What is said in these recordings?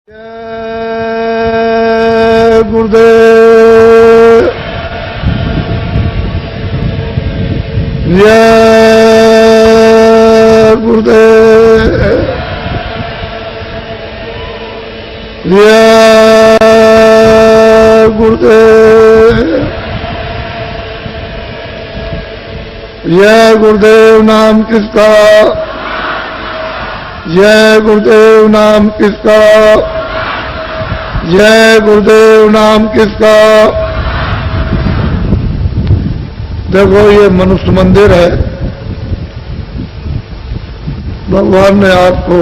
जय गुरुदेव, जय गुरुदेव, जय गुरुदेव, जय गुरुदेव नाम किसका, जय गुरुदेव नाम किसका, जय गुरुदेव नाम किसका। देखो ये मनुष्य मंदिर है, भगवान ने आपको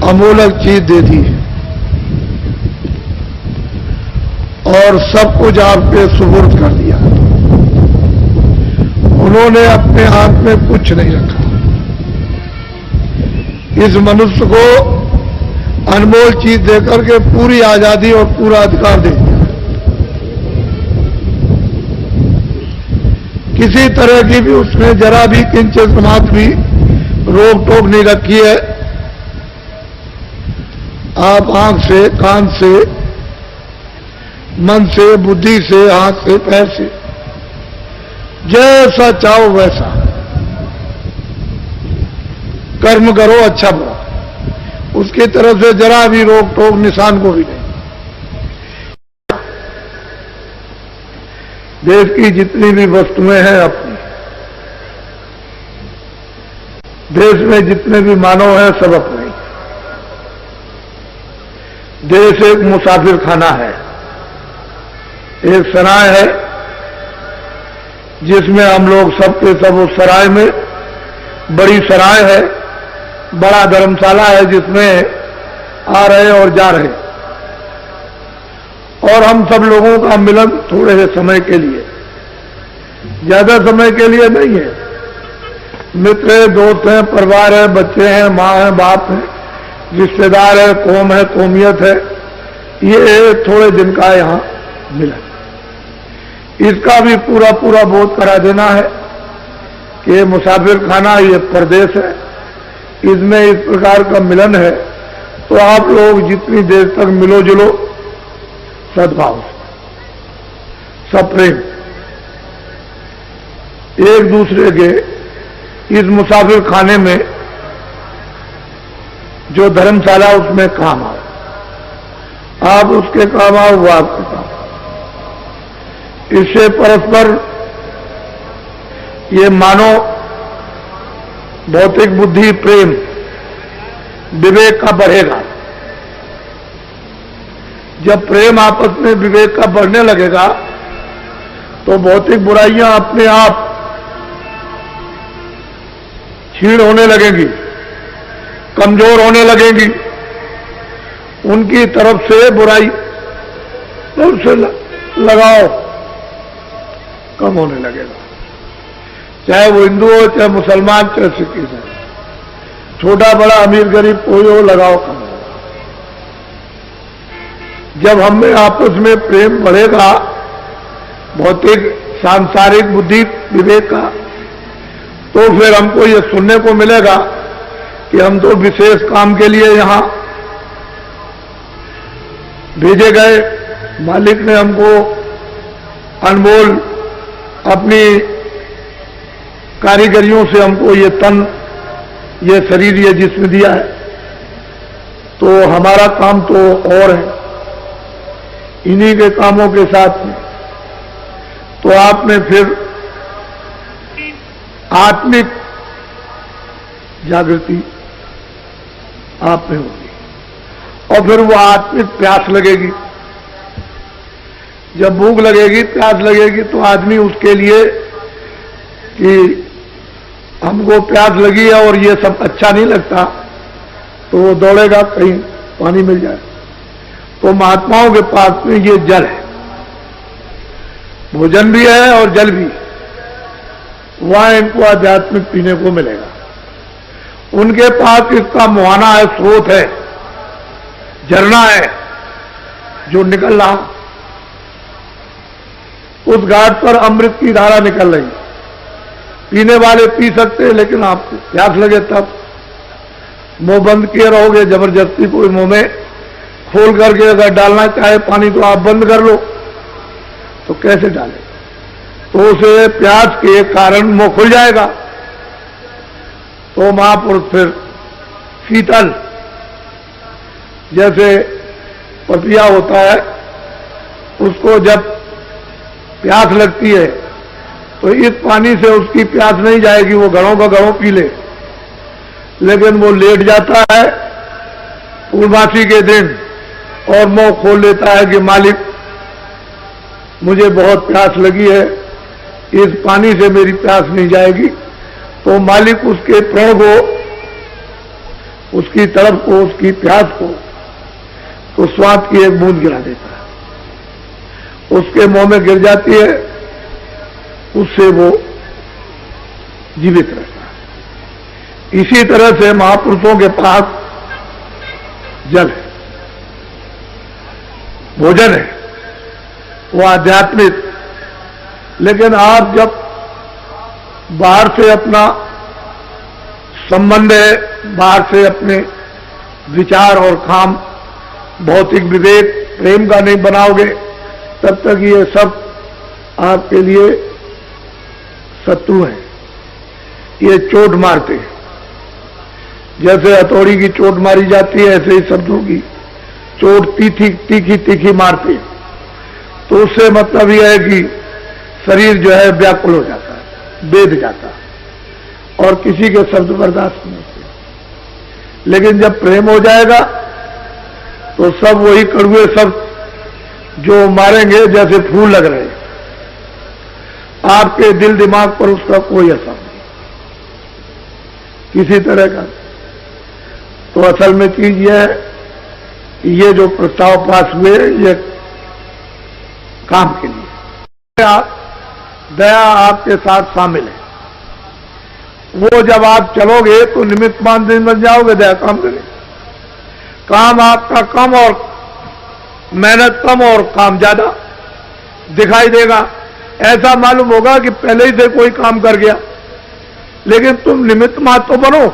अमूल्य चीज दे दी है और सब कुछ आपके सुपुर्द कर दिया। उन्होंने अपने हाथ में कुछ नहीं रखा। इस मनुष्य को अनमोल चीज देकर के पूरी आजादी और पूरा अधिकार दे दिया। किसी तरह की भी उसने जरा भी किंचित मात्र भी रोक टोक नहीं रखी है। आप आंख से, कान से, मन से, बुद्धि से, हाथ से, पैर से जैसा चाहो वैसा कर्म करो, अच्छा बुरा, उसकी तरफ से जरा भी रोक टोक निशान को भी नहीं। देश की जितनी भी वस्तुएं हैं अपनी, देश में जितने भी मानव हैं सब अपने। देश एक मुसाफिर खाना है, एक सराय है जिसमें हम लोग सबके सब उस सराय में, बड़ी सराय है, बड़ा धर्मशाला है जिसमें आ रहे और जा रहे, और हम सब लोगों का मिलन थोड़े से समय के लिए, ज्यादा समय के लिए नहीं है। मित्र है, दोस्त हैं, परिवार है, बच्चे हैं, माँ है, बाप है, रिश्तेदार है, कौम है, कौमियत है, ये थोड़े दिन का यहाँ मिलन। इसका भी पूरा पूरा बोध करा देना है कि ये मुसाफिर खाना, ये परदेश है, इसमें इस प्रकार का मिलन है। तो आप लोग जितनी देर तक मिलो जुलो सद्भाव से, सप्रेम, एक दूसरे के इस मुसाफिर खाने में जो धर्मशाला उसमें काम आओ, आप उसके काम आओ, वो आपके काम। इससे परस्पर ये मानो भौतिक बुद्धि, प्रेम, विवेक का बढ़ेगा। जब प्रेम आपस में विवेक का बढ़ने लगेगा तो भौतिक बुराइयां अपने आप क्षीण होने लगेंगी, कमजोर होने लगेंगी। उनकी तरफ से बुराई से लगाओ कम होने लगेगा। चाहे वो हिंदू हो, चाहे मुसलमान, चाहे सिख ईसाई, छोटा बड़ा, अमीर गरीब, कोई हो, लगाओ कम होगा। जब हम में आपस में प्रेम बढ़ेगा, भौतिक सांसारिक बुद्धि विवेक का, तो फिर हमको ये सुनने को मिलेगा कि हम तो विशेष काम के लिए यहां भेजे गए, मालिक ने हमको अनमोल अपनी कारीगरियों से हमको ये तन, ये शरीर, ये जिस्म दिया है, तो हमारा काम तो और है इन्हीं के कामों के साथ में। तो आपने फिर आत्मिक जागृति आप में होगी और फिर वो आत्मिक प्यास लगेगी। जब भूख लगेगी, प्यास लगेगी, तो आदमी उसके लिए कि हमको प्यास लगी है और ये सब अच्छा नहीं लगता, तो वो दौड़ेगा कहीं पानी मिल जाए। तो महात्माओं के पास में ये जल है, भोजन भी है और जल भी, वहां इनको आध्यात्मिक पीने को मिलेगा। उनके पास इसका मुहाना है, स्रोत है, झरना है जो निकल रहा। उस घाट पर अमृत की धारा निकल रही, पीने वाले पी सकते हैं, लेकिन आपको प्यास लगे तब मुंह बंद किए रहोगे, जबरदस्ती कोई मुंह में खोल करके अगर डालना चाहे पानी तो आप बंद कर लो, तो कैसे डालें? तो उसे प्यास के कारण मुंह खुल जाएगा। तो महापुरुष फिर शीतल, जैसे पपिया होता है, उसको जब प्यास लगती है तो इस पानी से उसकी प्यास नहीं जाएगी, वो घड़ों का घड़ों पी ले, लेकिन वो लेट जाता है पूर्णमासी के दिन और मुंह खोल लेता है कि मालिक मुझे बहुत प्यास लगी है, इस पानी से मेरी प्यास नहीं जाएगी। तो मालिक उसके प्रण को, उसकी तरफ को, उसकी प्यास को तो स्वाद की एक बूंद गिरा देता है, उसके मुंह में गिर जाती है, उससे वो जीवित रहता है। इसी तरह से महापुरुषों के पास जल है, भोजन है, वो आध्यात्मिक। लेकिन आप जब बाहर से अपना संबंध है, बाहर से अपने विचार और काम भौतिक विवेक प्रेम का नहीं बनाओगे, तब तक ये सब आपके लिए शत्रु हैं, ये चोट मारते हैं। जैसे हथौड़ी की चोट मारी जाती है, ऐसे ही शब्दों की चोट तीखी तीखी तीखी मारते हैं। तो उससे मतलब यह है कि शरीर जो है व्याकुल हो जाता है, बेध जाता है और किसी के शब्द बर्दाश्त नहीं होते। लेकिन जब प्रेम हो जाएगा तो सब वही कड़वे शब्द जो मारेंगे जैसे फूल लग रहे हैं, आपके दिल दिमाग पर उसका कोई असर नहीं किसी तरह का। तो असल में चीज यह है कि ये जो प्रस्ताव पास हुए ये काम के लिए, दया आपके साथ शामिल है। वो जब आप चलोगे तो निमित्त मान बन जाओगे, दया काम करें। काम आपका कम और मेहनत कम और काम ज्यादा दिखाई देगा। ऐसा मालूम होगा कि पहले ही से कोई काम कर गया, लेकिन तुम निमित्त मात्र तो बनो।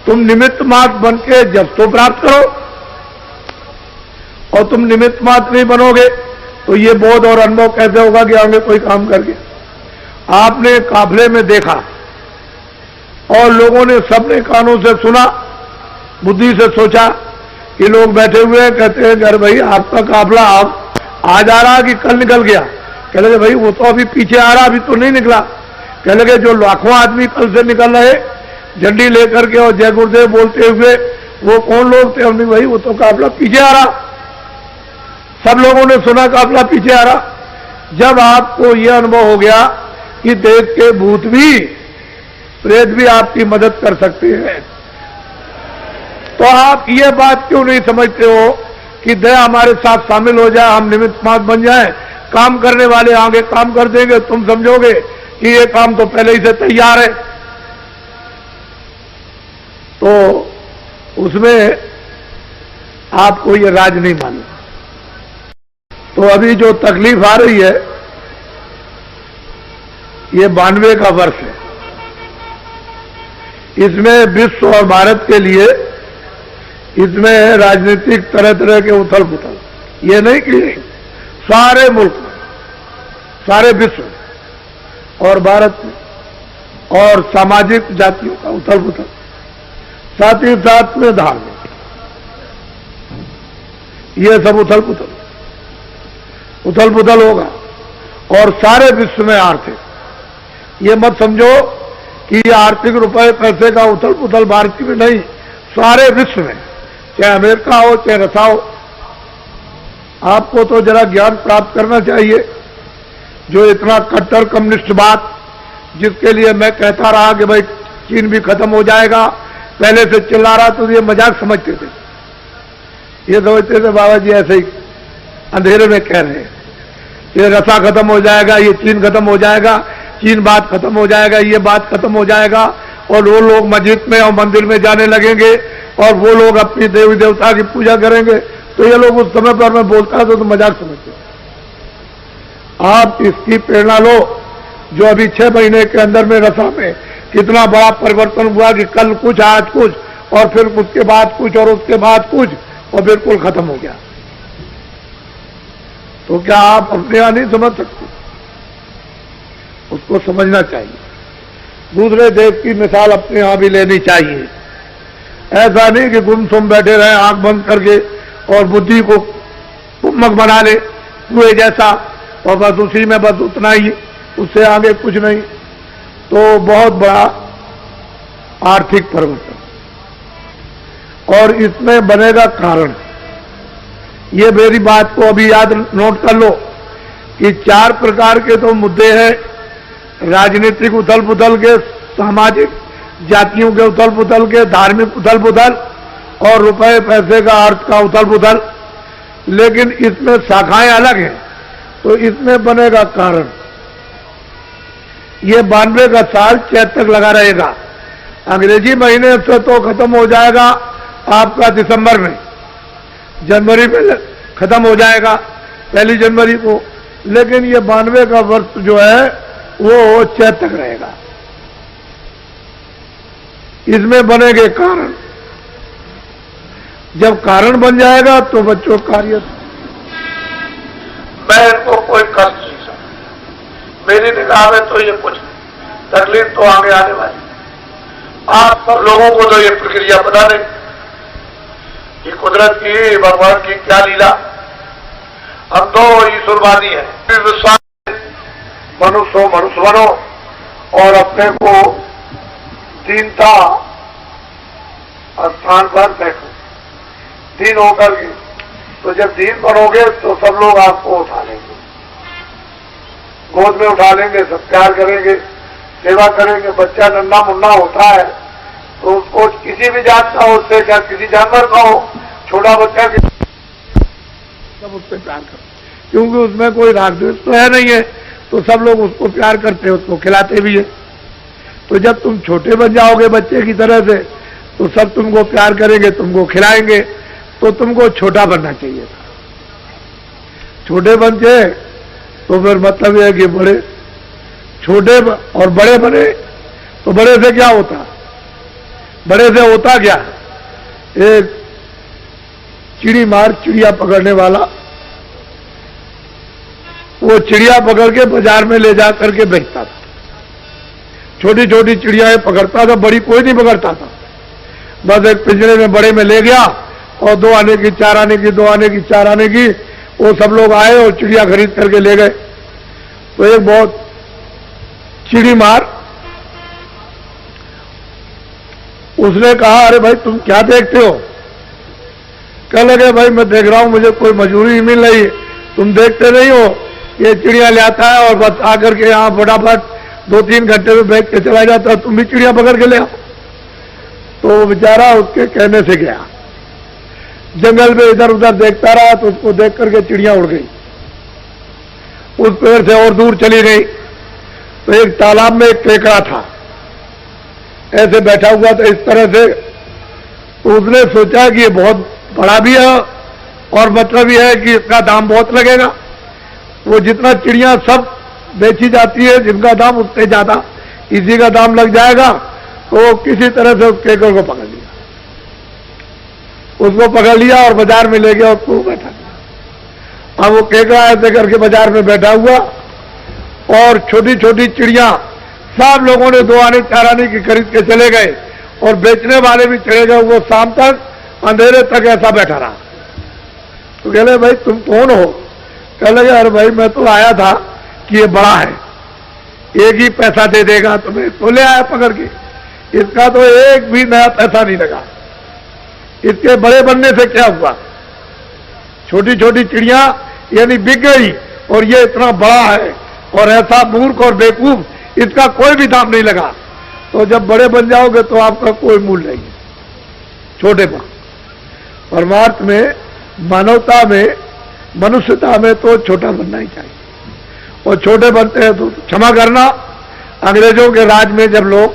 तुम निमित्त मात्र बन के जब तो प्राप्त करो, और तुम निमित्त मात्र नहीं बनोगे तो ये बोध और अनुभव कैसे होगा कि आगे कोई काम कर गया। आपने काफले में देखा और लोगों ने सबने कानों से सुना, बुद्धि से सोचा कि लोग बैठे हुए हैं, कहते हैं अरे भाई आपका काफला आप आज आ रहा कि कल निकल गया? कह लगे भाई वो तो अभी पीछे आ रहा, अभी तो नहीं निकला। कह लगे जो लाखों आदमी कल से निकल रहे झंडी लेकर के और जय गुरुदेव बोलते हुए, वो कौन लोग थे? हमने भाई वो तो काफला पीछे आ रहा। सब लोगों ने सुना काफला पीछे आ रहा। जब आपको यह अनुभव हो गया कि देश के भूत भी, प्रेत भी आपकी मदद कर सकते हैं, तो आप ये बात क्यों नहीं समझते हो कि दया हमारे साथ शामिल हो जाए, हम निमित्त मात्र बन जाए, काम करने वाले आगे काम कर देंगे। तुम समझोगे कि ये काम तो पहले ही से तैयार है। तो उसमें आपको ये राज नहीं मालूम। तो अभी जो तकलीफ आ रही है, ये 92 का वर्ष है। इसमें विश्व और भारत के लिए इसमें राजनीतिक तरह तरह के उथल पुथल, ये नहीं कि सारे मुल्क में, सारे विश्व और भारत में, और सामाजिक जातियों का उथल पुथल, साथ ही साथ में धार्मिक, ये सब उथल पुथल होगा। और सारे विश्व में आर्थिक, ये मत समझो कि आर्थिक रुपए पैसे का उथल पुथल भारत में नहीं, सारे विश्व में, चाहे अमेरिका हो चाहे रसा हो। आपको तो जरा ज्ञान प्राप्त करना चाहिए। जो इतना कट्टर कम्युनिस्ट बात, जिसके लिए मैं कहता रहा कि भाई चीन भी खत्म हो जाएगा, पहले से चिल्ला रहा, तो ये मजाक समझते थे। ये समझते थे बाबा जी ऐसे ही अंधेरे में कह रहे हैं, ये रसा खत्म हो जाएगा, ये चीन खत्म हो जाएगा, चीन बात खत्म हो जाएगा, ये बात खत्म हो जाएगा, और वो लोग मस्जिद में और मंदिर में जाने लगेंगे, और वो लोग अपनी देवी देवता की पूजा करेंगे। तो ये लोग उस समय पर मैं बोलता था तो मजाक समझते। आप इसकी प्रेरणा लो, जो अभी 6 महीने के अंदर में रसा में कितना बड़ा परिवर्तन हुआ कि कल कुछ आज कुछ, और फिर उसके बाद कुछ और उसके बाद कुछ और बिल्कुल खत्म हो गया। तो क्या आप अपने यहां नहीं समझ सकते? उसको समझना चाहिए। दूसरे देश की मिसाल अपने यहां भी लेनी चाहिए। ऐसा नहीं कि गुमसुम बैठे रहे आंख बंद करके और बुद्धि को कुम्मक बना ले कुएं जैसा, और बस उसी में बस उतना ही, उससे आगे कुछ नहीं। तो बहुत बड़ा आर्थिक परिवर्तन, और इसमें बनेगा कारण। ये मेरी बात को अभी याद नोट कर लो कि 4 प्रकार के तो मुद्दे हैं, राजनीतिक उथल पुथल के, सामाजिक जातियों के उथल पुथल के, धार्मिक उथल पुथल और रुपए पैसे का अर्थ का उथल पुथल, लेकिन इसमें शाखाएं अलग हैं। तो इसमें बनेगा कारण। ये 92 का साल चैत तक लगा रहेगा। अंग्रेजी महीने से तो खत्म हो जाएगा आपका दिसंबर में, जनवरी में खत्म हो जाएगा 1 जनवरी को, लेकिन ये 92 का वर्ष जो है वो चैत तक रहेगा। इसमें बनेंगे कारण। जब कारण बन जाएगा तो बच्चों कार्य, मैं इनको कोई कष्ट नहीं समझता, मेरी निगाह में तो ये कुछ तकलीफ तो आगे आने वाली। आप सब लोगों को तो ये प्रक्रिया पता नहीं कि कुदरत की, भगवान की क्या लीला। हम तो ईश्वरवादी हैं। विश्वास मनुष्य हो, मनुष्य बनो और अपने को दीनता स्थान पर बैठो, दीन होकर के। तो जब दीन बनोगे तो सब लोग आपको उठा लेंगे, गोद में उठा लेंगे, सब प्यार करेंगे, सेवा करेंगे। बच्चा नन्हा मुन्ना होता है तो उसको किसी भी जात का हो, उससे क्या किसी जानवर का हो, छोटा बच्चा के सब उससे प्यार करते, क्योंकि उसमें कोई राग द्वेष तो है नहीं है, तो सब लोग उसको प्यार करते हैं, उसको खिलाते भी है। तो जब तुम छोटे बन जाओगे बच्चे की तरह से, तो सब तुमको प्यार करेंगे, तुमको खिलाएंगे। तो तुमको छोटा बनना चाहिए था। छोटे बनते तो फिर मतलब यह है कि बड़े, छोटे और बड़े बने तो बड़े से क्या होता? बड़े से होता क्या? एक चिड़ी मार, चिड़िया पकड़ने वाला, वो चिड़िया पकड़ के बाजार में ले जा करके बेचता था। छोटी छोटी चिड़ियाएं पकड़ता था, बड़ी कोई नहीं पकड़ता था। बस एक पिंजरे में बड़े में ले गया और 2 आने की, 4 आने की, 2 आने की, 4 आने की, वो सब लोग आए और चिड़िया खरीद करके ले गए। तो एक बहुत चिड़ी मार, उसने कहा, अरे भाई तुम क्या देखते हो? कह लगे, भाई मैं देख रहा हूं, मुझे कोई मजदूरी नहीं मिल रही, तुम देखते नहीं हो, ये चिड़िया ले आता है और बस आकर के यहाँ फटाफट 2-3 घंटे में बेच के चला जाता है, तुम भी चिड़िया पकड़ के ले आओ। तो वो बेचारा उसके कहने से गया, जंगल में इधर उधर देखता रहा, तो उसको देख करके चिड़िया उड़ गई, उस पेड़ से और दूर चली गई। तो एक तालाब में एक केकड़ा था, ऐसे बैठा हुआ था इस तरह से। तो उसने सोचा कि ये बहुत बड़ा भी है और मतलब यह है कि इसका दाम बहुत लगेगा। वो जितना चिड़िया सब बेची जाती है, जिनका दाम उतने ज्यादा इसी का दाम लग जाएगा। तो किसी तरह से उस केकड़ को पकड़ लिया, उसको पकड़ लिया और बाजार में ले गया, उसको बैठा दिया। अब वो केकड़ा ऐसे करके बाजार में बैठा हुआ और छोटी छोटी चिड़िया सब लोगों ने 2 आने 4 आने की खरीद के चले गए और बेचने वाले भी चले गए। वो शाम तक अंधेरे तक ऐसा बैठा रहा। तो कह लगे, भाई तुम कौन हो? कह लगे, अरे भाई मैं तो आया था कि ये बड़ा है, एक ही पैसा दे देगा, तो मैं तो ले आया पकड़ के, इसका तो एक भी नया पैसा नहीं लगा। इसके बड़े बनने से क्या हुआ? छोटी छोटी चिड़िया यानी बिक गई और ये इतना बड़ा है और ऐसा मूर्ख और बेवकूफ, इसका कोई भी दाम नहीं लगा। तो जब बड़े बन जाओगे तो आपका कोई मूल्य नहीं है। छोटे बन, परमार्थ में, मानवता में, मनुष्यता में तो छोटा बनना ही चाहिए। और छोटे बनते हैं तो क्षमा करना, अंग्रेजों के राज में जब लोग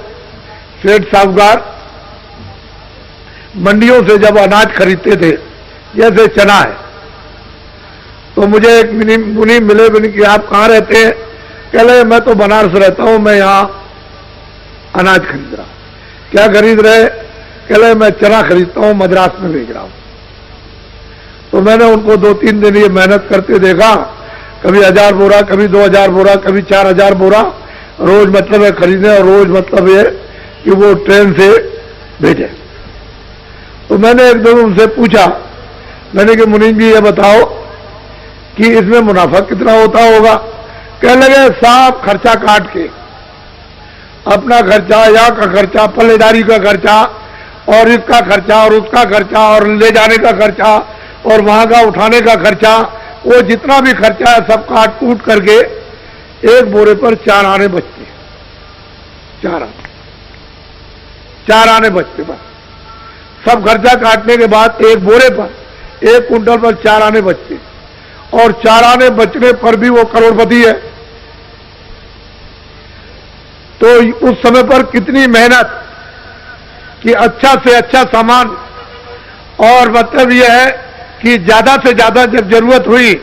सेठ साहूकार मंडियों से जब अनाज खरीदते थे, जैसे चना है, तो मुझे एक मुनि मिले, कि आप कहाँ रहते हैं? कह रहे, मैं तो बनारस रहता हूं, मैं यहां अनाज खरीद रहा। क्या खरीद रहे? कहले मैं चना खरीदता हूं, मद्रास में भेज रहा हूं। तो मैंने उनको 2-3 दिन ये मेहनत करते देखा, कभी 1000 बोरा, कभी 2000 बोरा, कभी 4000 बोरा रोज मतलब है खरीदे, और रोज मतलब ये कि वो ट्रेन से भेजे। तो मैंने एक दिन उनसे पूछा, मैंने कि मुनीम जी ये बताओ कि इसमें मुनाफा कितना होता होगा? कहने लगे साफ खर्चा काट के, अपना खर्चा, यहाँ का खर्चा, पल्लेदारी का खर्चा, और इसका खर्चा, और उसका खर्चा, और ले जाने का खर्चा, और वहां का उठाने का खर्चा, वो जितना भी खर्चा है सब काट कूट करके एक बोरे पर 4 आने बचते, 4 आने बचते। बस सब खर्चा काटने के बाद एक बोरे पर 1 कुंटल पर 4 आने बचते, और 4 आने बचने पर भी वो करोड़पति है। तो उस समय पर कितनी मेहनत कि अच्छा से अच्छा सामान, और मतलब यह है कि ज्यादा से ज्यादा जब जरूरत हुई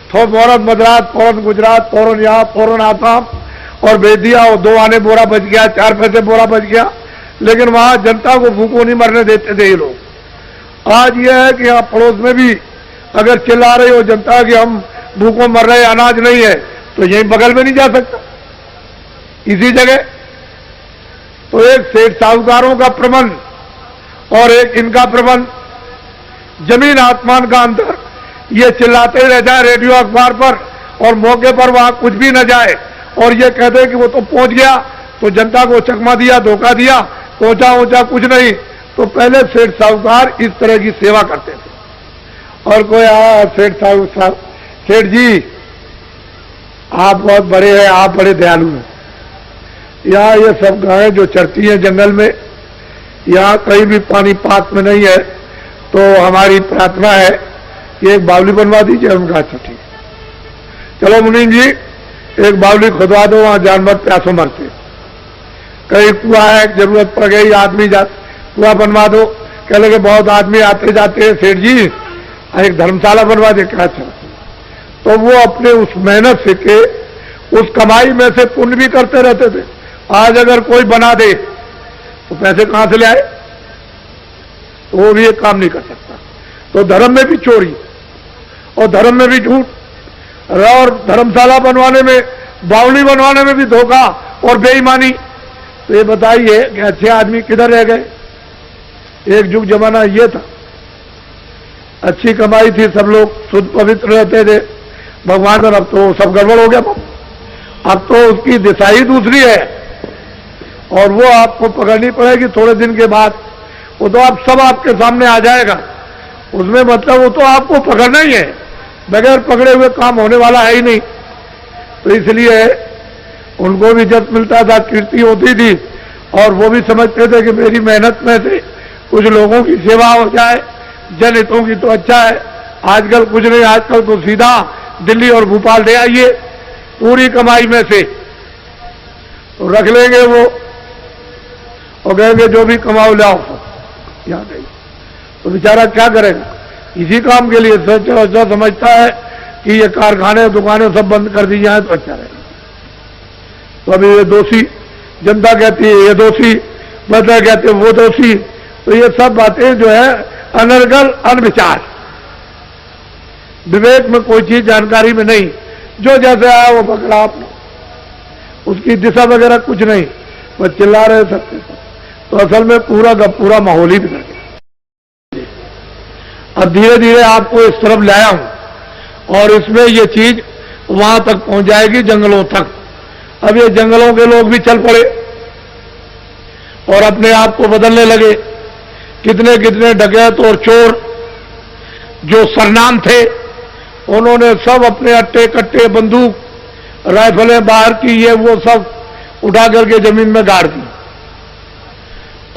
तो फौरन मद्रास, फौरन गुजरात, फौरन यहाँ, फौरन आसाम, और भेज दिया। और 2 आने बोरा बच गया, 4 पैसे बोरा बच गया। लेकिन वहां जनता को भूखों नहीं मरने देते थे ये लोग। आज यह है कि आप पड़ोस में भी अगर चिल्ला रहे हो जनता कि हम भूखों मर रहे, अनाज नहीं है, तो यहीं बगल में नहीं जा सकता, इसी जगह। तो एक सेठ साहूकारों का प्रबंध और एक इनका प्रबंध, जमीन आसमान का अंतर। ये चिल्लाते ही रह जाए रेडियो अखबार पर, और मौके पर वहां कुछ भी न जाए, और ये कहते कि वो तो पहुंच गया, तो जनता को चकमा दिया, धोखा दिया, पहुंचा कुछ नहीं। तो पहले सेठ साहूकार इस तरह की सेवा करते थे। और कोई सेठ साहब, सेठ जी आप बहुत बड़े हैं, आप बड़े दयालु हैं। यहाँ ये सब गायें जो चरती हैं जंगल में, यहाँ कहीं भी पानी पास में नहीं है, तो हमारी प्रार्थना है कि एक बावली बनवा दीजिए। उनका अच्छा ठीक है, चलो मुनीम जी एक बावली खुदवा दो, वहां जानवर प्यासों मरते। कहीं कुआं है, जरूरत पड़ गई, आदमी कुआं बनवा दो। कह लगे बहुत आदमी आते जाते हैं, सेठ जी एक धर्मशाला बनवा दे। क्या अच्छा। तो वो अपने उस मेहनत से के उस कमाई में से पुण्य भी करते रहते थे। आज अगर कोई बना दे तो पैसे कहां से ले आए? तो वो भी एक काम नहीं कर सकता। तो धर्म में भी चोरी और धर्म में भी झूठ, और धर्मशाला बनवाने में, बावली बनवाने में भी धोखा और बेईमानी। तो ये बताइए कि अच्छे आदमी किधर रह गए? एक युग जमाना ये था, अच्छी कमाई थी, सब लोग शुद्ध पवित्र रहते थे भगवान पर। अब तो सब गड़बड़ हो गया। अब तो उसकी दिशा ही दूसरी है, और वो आपको पकड़नी पड़ेगी थोड़े दिन के बाद। वो तो आप सब आपके सामने आ जाएगा, उसमें मतलब वो तो आपको पकड़ना ही है, बगैर पकड़े हुए काम होने वाला है ही नहीं। तो इसलिए उनको भी इज्जत मिलता था, कीर्ति होती थी, और वो भी समझते थे कि मेरी मेहनत में से कुछ लोगों की सेवा हो जाए, जनहितों की तो अच्छा है। आजकल कुछ नहीं, आजकल तो सीधा दिल्ली और भोपाल ले आइए पूरी कमाई में से, तो रख लेंगे वो, और कहेंगे जो भी कमाओ लाओ यहाँ गई। तो बेचारा क्या करेगा? इसी काम के लिए सोचा समझता है कि ये कारखाने दुकानें सब बंद कर दी जाए तो अच्छा रहेगा। तो अभी ये दोषी, जनता कहती है ये दोषी, बता कहते हैं वो दोषी। तो ये सब बातें जो है अनर्गल, अनविचार, विवेक में कोई चीज जानकारी में नहीं, जो जैसे आया वो पकड़ा आपने, उसकी दिशा वगैरह कुछ नहीं, बस चिल्ला रहे सबके सब। तो असल में पूरा का पूरा माहौल ही बिगड़ गया। अब धीरे धीरे आपको इस तरफ लाया हूं, और इसमें ये चीज वहां तक पहुंच जाएगी, जंगलों तक। अब ये जंगलों के लोग भी चल पड़े और अपने आप को बदलने लगे। कितने कितने डकैत और चोर जो सरनाम थे, उन्होंने सब अपने अट्टे कट्टे, बंदूक, राइफलें बाहर की, ये वो सब उठा करके जमीन में गाड़ दी,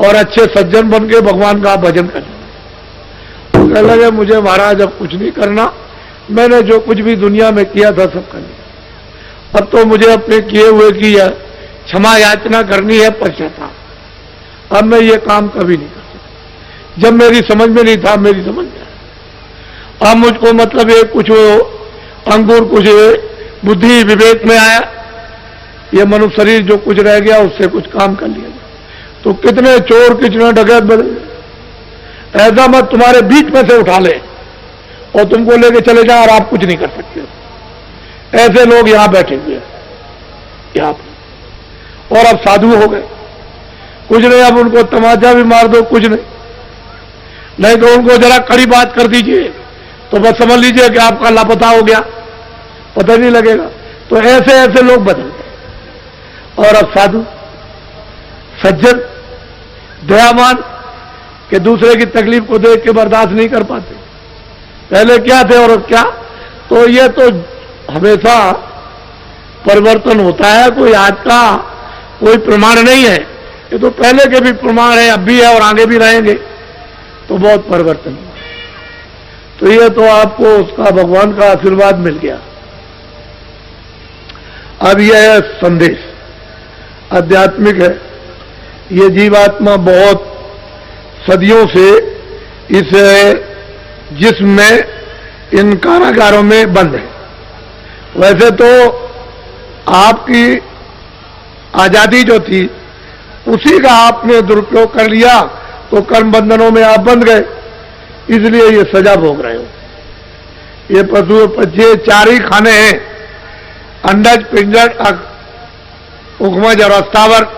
और अच्छे सज्जन बन के भगवान का भजन करना। तो कहने लगे मुझे महाराज अब कुछ नहीं करना, मैंने जो कुछ भी दुनिया में किया था सब कर लिया। अब तो मुझे अपने किए हुए की क्षमा याचना करनी है, पश्चाताप। अब मैं ये काम कभी नहीं कर सकता। जब मेरी समझ में नहीं था, मेरी समझ में आया। अब मुझको मतलब ये कुछ अंकुर, कुछ बुद्धि विवेक में आया, ये मनुष्य शरीर जो कुछ रह गया उससे कुछ काम कर लिया। तो कितने चोर कितने डकैत बदले। ऐसा मत तुम्हारे बीच में से उठा ले और तुमको लेके चले जाओ और आप कुछ नहीं कर सकते हो। ऐसे लोग यहां बैठे हुए हैं यहां पर, और अब साधु हो गए। कुछ नहीं, अब उनको तमाचा भी मार दो, कुछ नहीं तो उनको जरा कड़ी बात कर दीजिए तो बस समझ लीजिए कि आपका लापता हो गया, पता नहीं लगेगा। तो ऐसे ऐसे लोग बदल गए। और अब साधु सज्जन दयावान कि दूसरे की तकलीफ को देख के बर्दाश्त नहीं कर पाते। पहले क्या थे और अब क्या। तो ये तो हमेशा परिवर्तन होता है, कोई आज का कोई प्रमाण नहीं है। ये तो पहले के भी प्रमाण है, अब भी है और आगे भी रहेंगे। तो बहुत परिवर्तन हुआ। तो ये तो आपको उसका भगवान का आशीर्वाद मिल गया। अब यह है संदेश, आध्यात्मिक है। ये जीवात्मा बहुत सदियों से इस जिस्म में इन कारागारों में बंद है। वैसे तो आपकी आजादी जो थी उसी का आपने दुरुपयोग कर लिया, तो कर्म बंधनों में आप बंध गए, इसलिए ये सजा भोग रहे हो। ये पशु पक्षी चार ही खाने हैं, अंडज, पिंजर, उगमज और अस्तावर।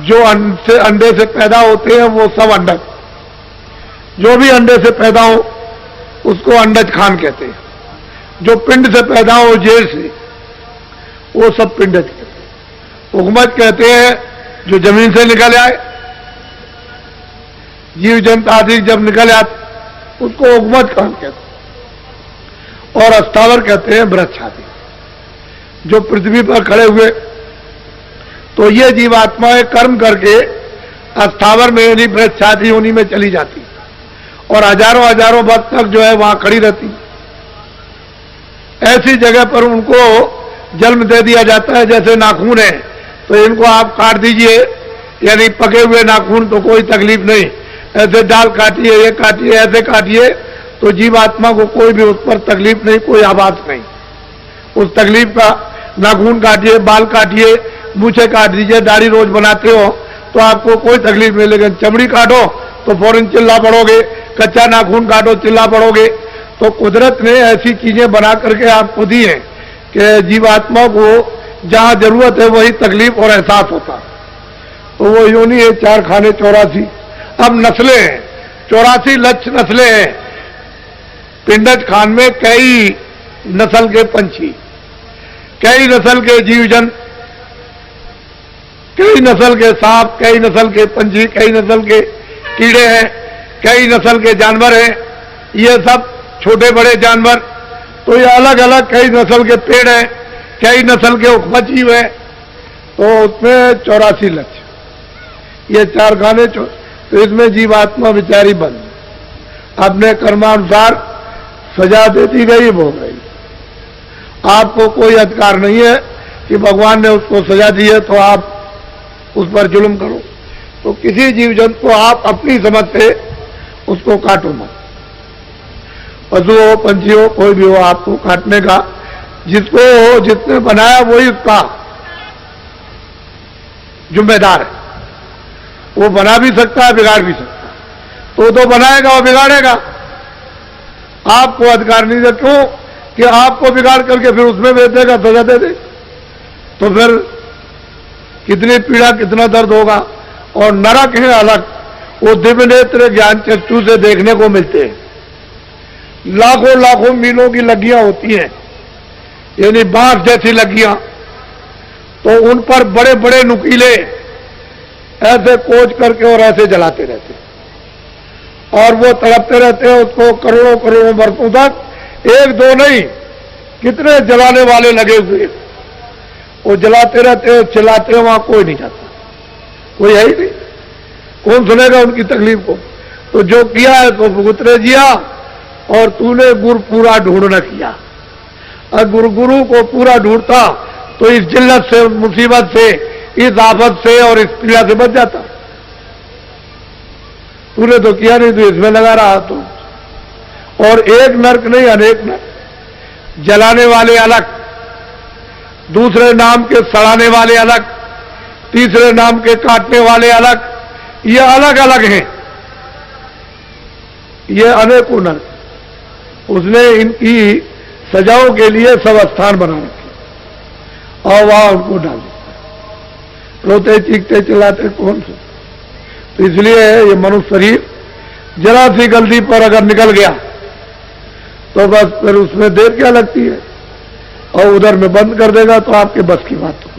जो अंडे से पैदा होते हैं वो सब अंडज, जो भी अंडे से पैदा हो उसको अंडज खान कहते हैं। जो पिंड से पैदा हो, जेल से, वो सब पिंडज कहते हैं। उगमज कहते हैं जो जमीन से निकल आए, जीव जंतु आदि जब निकल आते उसको उगमज खान कहते हैं। और अस्तावर कहते हैं वृक्ष आदि जो पृथ्वी पर खड़े हुए। तो ये जीवात्माएं कर्म करके अस्थावर में यानी वृक्ष आदि होनी में चली जाती और हजारों हजारों वर्ष तक जो है वहां खड़ी रहती। ऐसी जगह पर उनको जन्म दे दिया जाता है। जैसे नाखून है तो इनको आप काट दीजिए, यानी पके हुए नाखून तो कोई तकलीफ नहीं, ऐसे डाल काटिए, ये काटिए, ऐसे काटिए, तो जीवात्मा को कोई भी उस पर तकलीफ नहीं, कोई आवाज नहीं। उस तकलीफ का नाखून काटिए, बाल काटिए, मूछे काट दीजिए, दाढ़ी रोज बनाते हो तो आपको कोई तकलीफ नहीं। लेकिन चमड़ी काटो तो फौरन चिल्ला पड़ोगे, कच्चा नाखून काटो चिल्ला पड़ोगे। तो कुदरत ने ऐसी चीजें बना करके आपको दी हैं कि जीवात्मा को जहां जरूरत है वही तकलीफ और एहसास होता। तो वो योनि है 4 खाने 84। अब नस्लें हैं, 84 लक्ष नस्लें हैं। पिंडज खान में कई नस्ल के पंछी, कई नस्ल के जीव जंतु, कई नस्ल के सांप, कई नस्ल के पंछी, कई नस्ल के कीड़े हैं, कई नस्ल के जानवर हैं। ये सब छोटे बड़े जानवर। तो ये अलग अलग कई नस्ल के पेड़ हैं, कई नस्ल के उपजीव हैं। तो उसमें 84 लक्ष्य, ये 4 खाने। तो इसमें जीवात्मा विचारी बंद, अपने कर्मानुसार सजा देती गई, भोग रही। आपको कोई अधिकार नहीं है कि भगवान ने उसको सजा दी है तो आप उस पर जुल्म करो। तो किसी जीव जंतु को आप अपनी समझ से उसको काटो मत। पशु हो, पंछी हो, कोई भी हो, आपको काटने का जिसको जिसने बनाया वही उसका जिम्मेदार है। वो बना भी सकता है, बिगाड़ भी सकता है। तो बनाएगा और बिगाड़ेगा, आपको अधिकार नहीं है। क्यों कि आपको बिगाड़ करके फिर उसमें भेज देगा, सजा दे दे, तो फिर कितनी पीड़ा, कितना दर्द होगा। और नरक है अलग, वो दिव्य नेत्र ज्ञान चक्षु से देखने को मिलते हैं। लाखों लाखों मीलों की लग्गियां होती हैं, यानी बांस जैसी लग्गियां। तो उन पर बड़े बड़े नुकीले ऐसे कोच करके और ऐसे जलाते रहते और वो तड़पते रहते हैं उसको करोड़ों करोड़ों वर्षों तक। 1 2 नहीं, कितने जलाने वाले लगे हुए, वो जलाते रहते हैं, चिल्लाते हैं, वहां कोई नहीं जाता, कोई है ही नहीं। कौन सुनेगा उनकी तकलीफ को। तो जो किया है तो भुगतने जिया, और तूने गुरु पूरा ढूंढ न किया। अगर गुरु को पूरा ढूंढता तो इस जिल्लत से, मुसीबत से, इस आफत से और इस पीड़ा से बच जाता। तूने तो किया नहीं, तो इसमें लगा रहा तू। और एक नरक नहीं, अनेक नरक। जलाने वाले अलग, दूसरे नाम के सड़ाने वाले अलग, तीसरे नाम के काटने वाले अलग, ये अलग अलग हैं, ये अनेकों नरक। उसने इनकी सजाओं के लिए सब स्थान बना रखे और वहां उनको डाल दिया। रोते चीखते चिल्लाते कौन से? तो इसलिए ये मनुष्य शरीर जरा सी गलती पर अगर निकल गया तो बस फिर उसमें देर क्या लगती है, और उधर में बंद कर देगा तो आपके बस की बात तो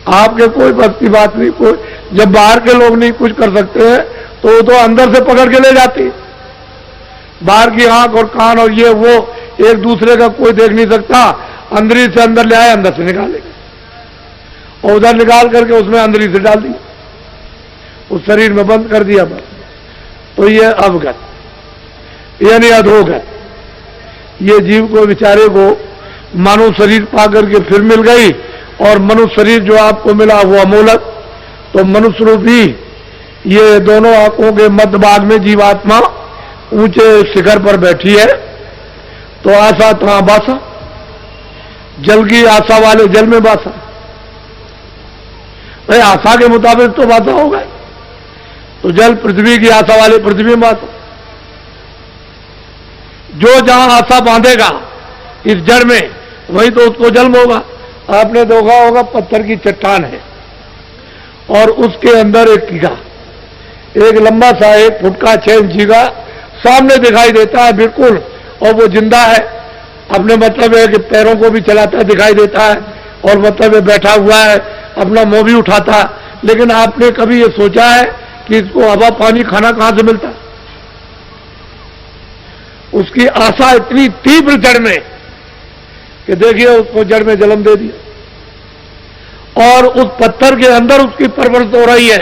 आपके कोई बस की बात नहीं। कोई जब बाहर के लोग नहीं कुछ कर सकते हैं तो वो तो अंदर से पकड़ के ले जाती। बाहर की आंख और कान और ये वो एक दूसरे का कोई देख नहीं सकता, अंदरी से अंदर ले आए, अंदर से निकालेंगे और उधर निकाल करके उसमें अंदरी से डाल दिया, उस शरीर में बंद कर दिया बस। तो ये अवगत यानी अधोगत, ये जीव को बेचारे को मानव शरीर पा करके फिर मिल गई, और मनुष्य शरीर जो आपको मिला वो अमोलक। तो मनुष्य रूपी ये दोनों आंखों के मध्य भाग में जीवात्मा ऊंचे शिखर पर बैठी है। तो आशा तहाँ बासा, जल की आशा वाले जल में बासा। भाई आशा के मुताबिक तो बासा होगा, तो जल पृथ्वी की आशा वाले पृथ्वी में बासा। जो जहां आशा बांधेगा इस जड़ में वही तो उसको जन्म होगा। आपने देखा होगा पत्थर की चट्टान है और उसके अंदर एक कीड़ा, एक लंबा सा 1 फुट का 6 इंची का सामने दिखाई देता है बिल्कुल, और वो जिंदा है। अपने मतलब है कि पैरों को भी चलाता दिखाई देता है, और मतलब है बैठा हुआ है, अपना मुंह भी उठाता है। लेकिन आपने कभी ये सोचा है कि इसको हवा पानी खाना कहां से मिलता है? उसकी आशा इतनी तीव्र जड़ में कि देखिए उसको जड़ में जन्म दे दिया, और उस पत्थर के अंदर उसकी परवरिश हो रही है।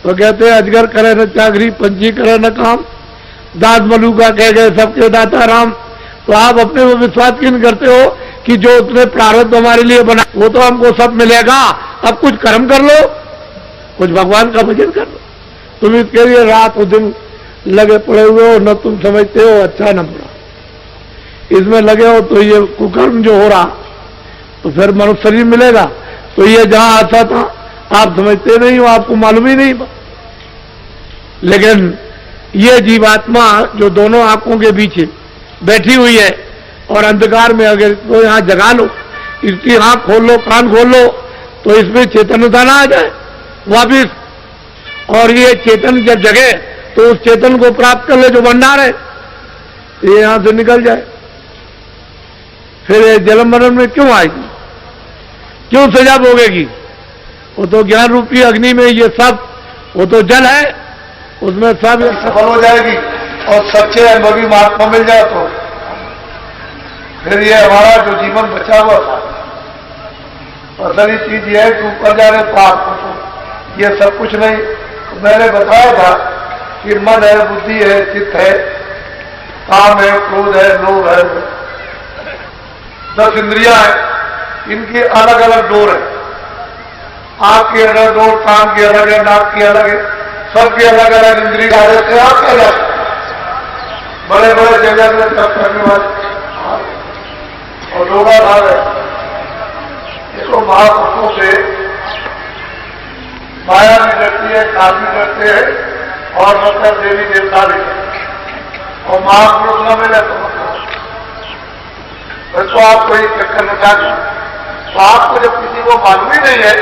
तो कहते हैं अजगर करे न चाकरी, पंछी करे न काम, दास मलूका कह गए सबके दाता राम। तो आप अपने में विश्वास क्यों नहीं करते हो कि जो उसने प्रारब्ध हमारे लिए बना वो तो हमको सब मिलेगा, अब कुछ कर्म कर लो, कुछ भगवान का भजन कर लो। तुम इसके लिए रात और दिन लगे पड़े हुए हो, न तुम समझते हो अच्छा न बुरा, इसमें लगे हो। तो ये कुकर्म जो हो रहा तो फिर मनुष्य शरीर मिलेगा। तो ये जहां आता था आप समझते नहीं हो, आपको मालूम ही नहीं। लेकिन ये जीवात्मा जो दोनों आंखों के बीच बैठी हुई है और अंधकार में अगर तो यहां जगा लो, इसकी आंख खोल लो, कान खोल लो, तो इसमें चेतनता ना आ जाए वापिस, और ये चेतन जब जगे तो उस चेतन को प्राप्त कर ले जो भंडार है, ये यहां से निकल जाए। फिर जन्म मरण में क्यों आएगी, क्यों सजा भोगेगी? वो तो ज्ञान रूपी अग्नि में ये सब, वो तो जल है, उसमें सब सफल हो जाएगी। और सच्चे अनुभवी महात्मा मिल जाए तो फिर ये हमारा जो जीवन बचा हुआ था, असली चीज ये है कि ऊपर जा रहे पाप को, ये सब कुछ नहीं। तो मैंने बताया था कि मन है, बुद्धि है, चित्त है, काम है, क्रोध है, लोभ है, 10 इंद्रियां हैं, इनकी अलग अलग डोर है। आंख की अलग डोर, कान की अलग है, नाक की अलग है, सबकी अलग अलग इंद्रिय आ जाते हैं। आप अलग बड़े बड़े जगह में सब करने वाले और लोग आ रहे इसको महापुरुषों से माया भी डरती है, काल भी डरते हैं, और मतलब देवी देवता भी, और महापुरुष न मिले तो आपको ये चेक करना चाहिए। तो आपको जब किसी को मालूम ही नहीं है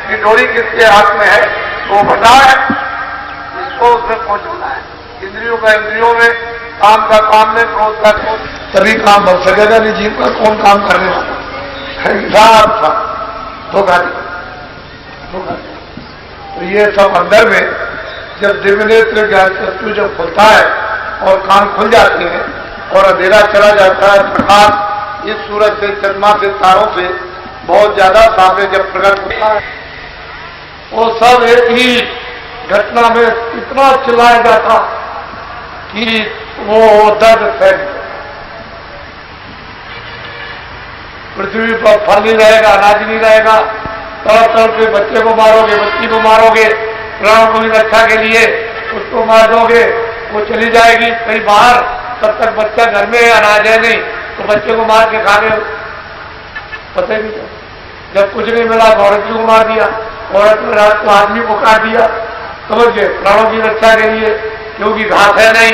कि डोरी किसके हाथ में है, तो बता है इसको उसमें पहुंचना है। इंद्रियों का इंद्रियों में, काम का काम में, क्रोध का क्रोध, तभी काम बन सकेगा। नहीं जीव का कौन काम करने वाला धोखा। तो ये सब अंदर में जब दिव्य नेत्र ज्ञान चक्षु जब खुलता है और कान खुल जाते हैं और अंधेरा चला जाता है, प्रकाश इस सूरज से, चंद्रमा से, तारों से बहुत ज्यादा सामने जब प्रकट होता है, वो सब एक ही घटना में इतना चिल्लाया जाता कि वो दर्द फैल, पृथ्वी पर फल नहीं रहेगा, अनाज नहीं रहेगा, तौर तौर पे बच्चे को मारोगे, बच्ची को मारोगे, प्राणों की रक्षा के लिए उसको मार दोगे, वो चली जाएगी कहीं बाहर, तब तक बच्चा घर में है, अनाज है नहीं, तो बच्चे को मार के खा गए, पता ही नहीं। जब कुछ नहीं मिला तो औरत को मार दिया, औरत ने रात को आदमी को काट दिया, समझ गए, प्राणों की रक्षा के लिए, क्योंकि घास है नहीं,